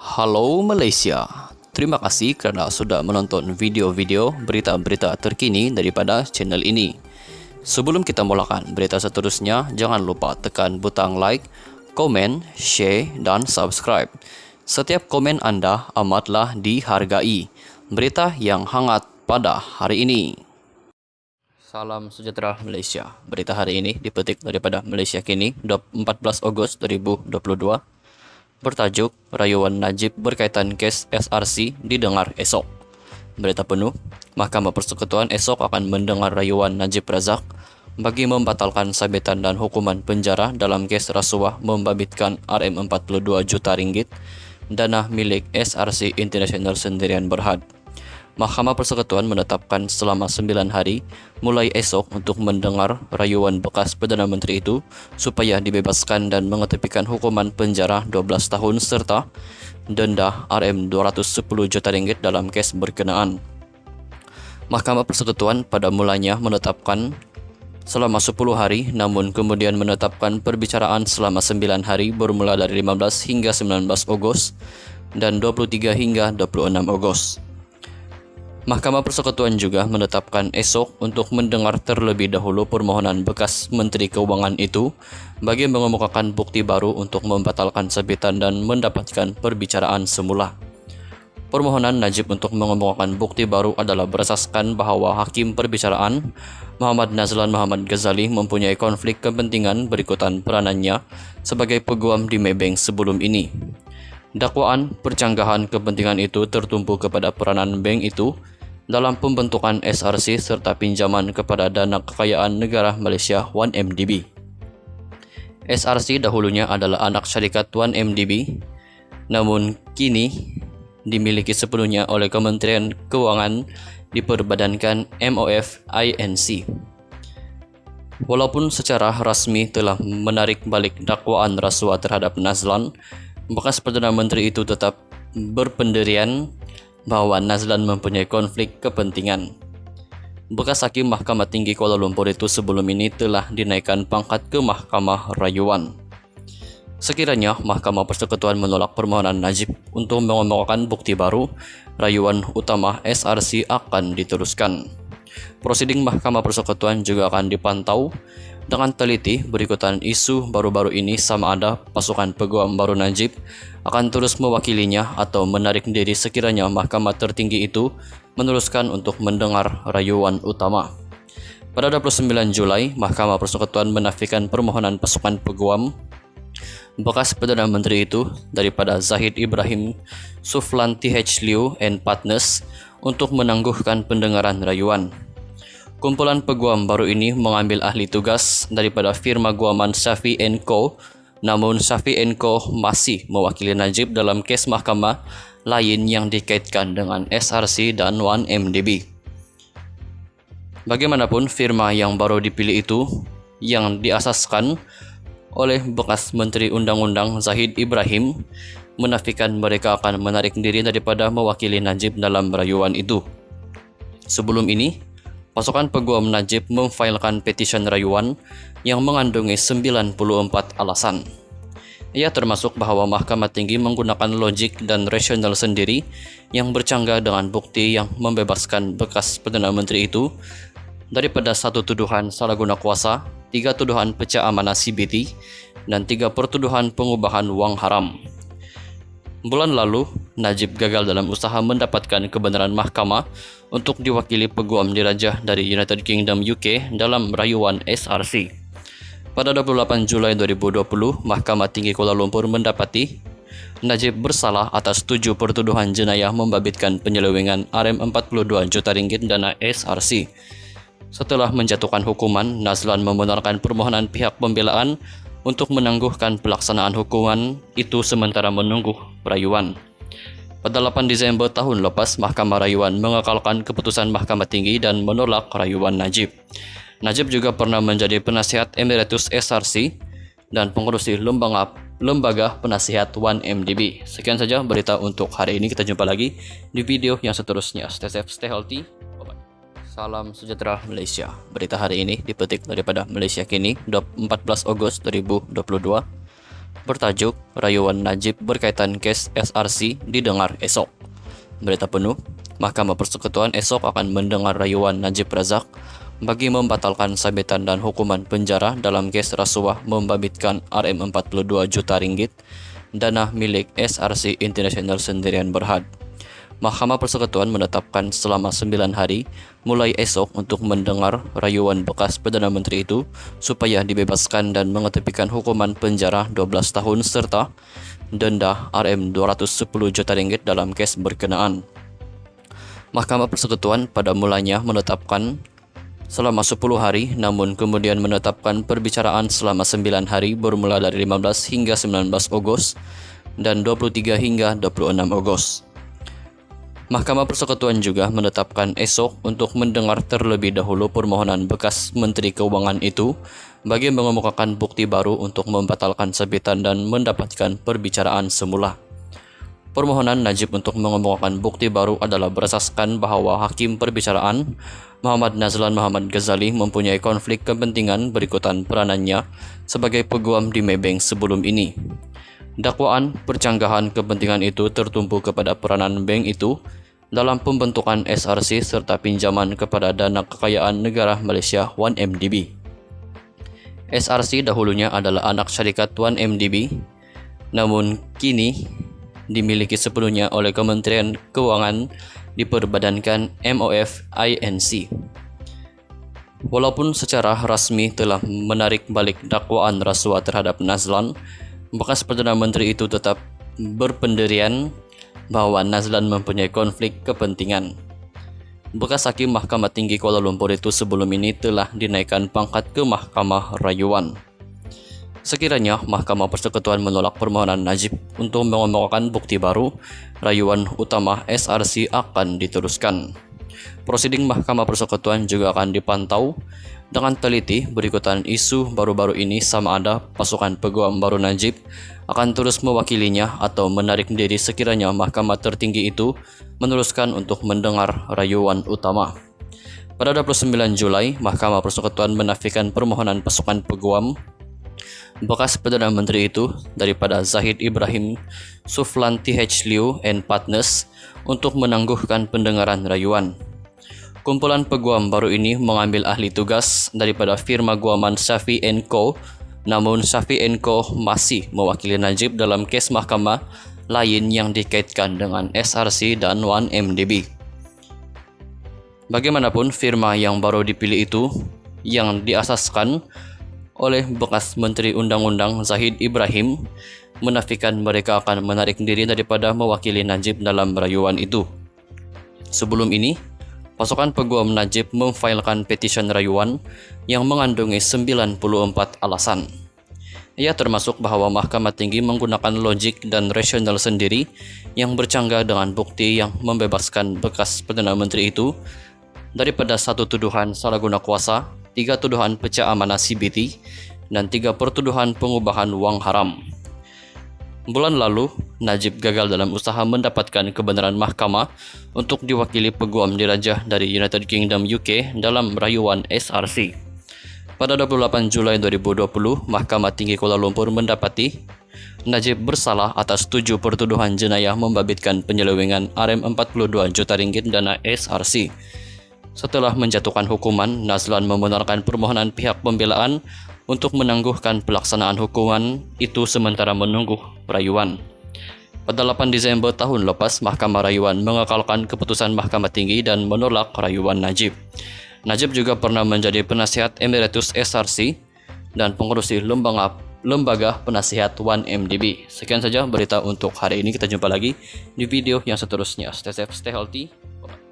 Halo Malaysia, terima kasih karena sudah menonton video-video berita-berita terkini daripada channel ini. Sebelum kita mulakan berita seterusnya, jangan lupa tekan butang like, komen, share, dan subscribe. Setiap komen Anda amatlah dihargai. Berita yang hangat pada hari ini. Salam sejahtera Malaysia. Berita hari ini dipetik daripada Malaysia Kini, 14 Ogos 2022. Bertajuk, Rayuan Najib berkaitan kes SRC didengar esok. Berita penuh, Mahkamah Persekutuan esok akan mendengar rayuan Najib Razak bagi membatalkan sabetan dan hukuman penjara dalam kes rasuah membabitkan Rm42 juta ringgit, dana milik SRC International Sendirian Berhad. Mahkamah Persekutuan menetapkan selama 9 hari mulai esok untuk mendengar rayuan bekas Perdana Menteri itu supaya dibebaskan dan mengetepikan hukuman penjara 12 tahun serta denda Rm210 juta ringgit dalam kes berkenaan. Mahkamah Persekutuan pada mulanya menetapkan selama 10 hari namun kemudian menetapkan perbicaraan selama 9 hari bermula dari 15 hingga 19 Ogos dan 23 hingga 26 Ogos. Mahkamah Persekutuan juga menetapkan esok untuk mendengar terlebih dahulu permohonan bekas Menteri Keuangan itu bagi mengemukakan bukti baru untuk membatalkan sabetan dan mendapatkan perbicaraan semula. Permohonan Najib untuk mengemukakan bukti baru adalah berasaskan bahawa Hakim Perbicaraan Muhammad Nazlan Muhammad Ghazali mempunyai konflik kepentingan berikutan peranannya sebagai peguam di Maybank sebelum ini. Dakwaan percanggahan kepentingan itu tertumpu kepada peranan bank itu dalam pembentukan SRC serta pinjaman kepada dana kekayaan negara Malaysia 1MDB. SRC dahulunya adalah anak syarikat 1MDB, namun kini dimiliki sepenuhnya oleh Kementerian Keuangan diperbadankan MOF INC. Walaupun secara rasmi telah menarik balik dakwaan rasuah terhadap Nazlan, bekas Perdana Menteri itu tetap berpendirian bahawa Nazlan mempunyai konflik kepentingan. Bekas Hakim Mahkamah Tinggi Kuala Lumpur itu sebelum ini telah dinaikkan pangkat ke Mahkamah Rayuan. Sekiranya Mahkamah Persekutuan menolak permohonan Najib untuk mengemukakan bukti baru, rayuan utama SRC akan diteruskan. Prosiding Mahkamah Persekutuan juga akan dipantau dengan teliti berikutan isu baru-baru ini sama ada pasukan peguam baru Najib akan terus mewakilinya atau menarik diri sekiranya Mahkamah Tertinggi itu meneruskan untuk mendengar rayuan utama. Pada 29 Julai, Mahkamah Persekutuan menafikan permohonan pasukan peguam bekas Perdana Menteri itu daripada Zahid Ibrahim Suflan TH Liu and Partners untuk menangguhkan pendengaran rayuan. Kumpulan peguam baru ini mengambil ahli tugas daripada firma guaman Shafi & Co. Namun Shafi & Co. masih mewakili Najib dalam kes mahkamah lain yang dikaitkan dengan SRC dan 1MDB. Bagaimanapun, firma yang baru dipilih itu yang diasaskan oleh bekas Menteri Undang-Undang Zahid Ibrahim menafikan mereka akan menarik diri daripada mewakili Najib dalam rayuan itu. Sebelum ini, pasukan peguam Najib memfailkan petisyen rayuan yang mengandungi 94 alasan. Ia termasuk bahawa Mahkamah Tinggi menggunakan logik dan rasional sendiri yang bercanggah dengan bukti yang membebaskan bekas Perdana Menteri itu daripada 1 tuduhan salah guna kuasa, 3 tuduhan pecah amanah CBT, dan 3 pertuduhan pengubahan wang haram. Bulan lalu, Najib gagal dalam usaha mendapatkan kebenaran mahkamah untuk diwakili peguam dirajah dari United Kingdom UK dalam rayuan SRC. Pada 28 Julai 2020, Mahkamah Tinggi Kuala Lumpur mendapati Najib bersalah atas 7 pertuduhan jenayah membabitkan penyelewengan Rm42 juta ringgit dana SRC. Setelah menjatuhkan hukuman, Nazlan membenarkan permohonan pihak pembelaan untuk menangguhkan pelaksanaan hukuman itu sementara menunggu rayuan. Pada 8 Disember tahun lepas, Mahkamah Rayuan mengekalkan keputusan Mahkamah Tinggi dan menolak rayuan Najib. Najib juga pernah menjadi penasihat emeritus SRC dan pengurusi lembaga penasihat 1MDB. Sekian saja berita untuk hari ini. Kita jumpa lagi di video yang seterusnya. Stay safe, stay healthy. Bye-bye. Salam sejahtera Malaysia. Berita hari ini dipetik daripada Malaysia Kini, 14 Ogos 2022. bertajuk Rayuan Najib berkaitan kes SRC didengar esok. Berita penuh, Mahkamah Persekutuan esok akan mendengar rayuan Najib Razak bagi membatalkan sabetan dan hukuman penjara dalam kes rasuah membabitkan Rm42 juta ringgit dana milik SRC International Sendirian Berhad. Mahkamah Persekutuan menetapkan selama 9 hari mulai esok untuk mendengar rayuan bekas Perdana Menteri itu supaya dibebaskan dan mengetepikan hukuman penjara 12 tahun serta denda Rm210 juta ringgit dalam kes berkenaan. Mahkamah Persekutuan pada mulanya menetapkan selama 10 hari namun kemudian menetapkan perbicaraan selama 9 hari bermula dari 15 hingga 19 Ogos dan 23 hingga 26 Ogos. Mahkamah Persekutuan juga menetapkan esok untuk mendengar terlebih dahulu permohonan bekas Menteri Keuangan itu bagi mengemukakan bukti baru untuk membatalkan sabetan dan mendapatkan perbicaraan semula. Permohonan Najib untuk mengemukakan bukti baru adalah berasaskan bahwa Hakim Perbicaraan Muhammad Nazlan Muhammad Ghazali mempunyai konflik kepentingan berikutan peranannya sebagai peguam di Maybank sebelum ini. Dakwaan percanggahan kepentingan itu tertumpu kepada peranan bank itu dalam pembentukan SRC serta pinjaman kepada dana kekayaan negara Malaysia 1MDB. SRC dahulunya adalah anak syarikat 1MDB, namun kini dimiliki sepenuhnya oleh Kementerian Keuangan diperbadankan MOF INC. Walaupun secara rasmi telah menarik balik dakwaan rasuah terhadap Nazlan, bekas Perdana Menteri itu tetap berpendirian bahwa Nazlan mempunyai konflik kepentingan. Bekas Hakim Mahkamah Tinggi Kuala Lumpur itu sebelum ini telah dinaikkan pangkat ke Mahkamah Rayuan. Sekiranya Mahkamah Persekutuan menolak permohonan Najib untuk mengemukakan bukti baru, rayuan utama SRC akan diteruskan. Prosiding Mahkamah Persekutuan juga akan dipantau dengan teliti berikutan isu baru-baru ini sama ada pasukan peguam baru Najib akan terus mewakilinya atau menarik diri sekiranya Mahkamah Tertinggi itu meneruskan untuk mendengar rayuan utama. Pada 29 Julai, Mahkamah Persekutuan menafikan permohonan pasukan peguam bekas Perdana Menteri itu daripada Zahid Ibrahim Suflan TH Liu and Partners untuk menangguhkan pendengaran rayuan. Kumpulan peguam baru ini mengambil ahli tugas daripada firma guaman Shafi & Co, namun Shafi & Co masih mewakili Najib dalam kes mahkamah lain yang dikaitkan dengan SRC dan 1MDB. Bagaimanapun, firma yang baru dipilih itu yang diasaskan oleh bekas Menteri Undang-Undang Zahid Ibrahim menafikan mereka akan menarik diri daripada mewakili Najib dalam rayuan itu. Sebelum ini, pasukan peguam Najib memfailkan petisi rayuan yang mengandungi 94 alasan. Ia termasuk bahwa Mahkamah Tinggi menggunakan logik dan rasional sendiri yang bercanggah dengan bukti yang membebaskan bekas Perdana Menteri itu daripada 1 tuduhan salah guna kuasa, 3 tuduhan pecah amanah CBT, dan 3 pertuduhan pengubahan wang haram. Bulan lalu, Najib gagal dalam usaha mendapatkan kebenaran mahkamah untuk diwakili peguam dirajah dari United Kingdom UK dalam rayuan SRC. Pada 28 Julai 2020, Mahkamah Tinggi Kuala Lumpur mendapati Najib bersalah atas 7 pertuduhan jenayah membabitkan penyelewengan Rm42 juta ringgit dana SRC. Setelah menjatuhkan hukuman, Nazlan membenarkan permohonan pihak pembelaan untuk menangguhkan pelaksanaan hukuman itu sementara menunggu rayuan. Pada 8 Desember tahun lepas, Mahkamah Rayuan mengekalkan keputusan Mahkamah Tinggi dan menolak rayuan Najib. Najib juga pernah menjadi penasihat emeritus SRC dan pengurusi lembaga penasihat 1MDB. Sekian saja berita untuk hari ini. Kita jumpa lagi di video yang seterusnya. Stay safe, stay healthy. Bye.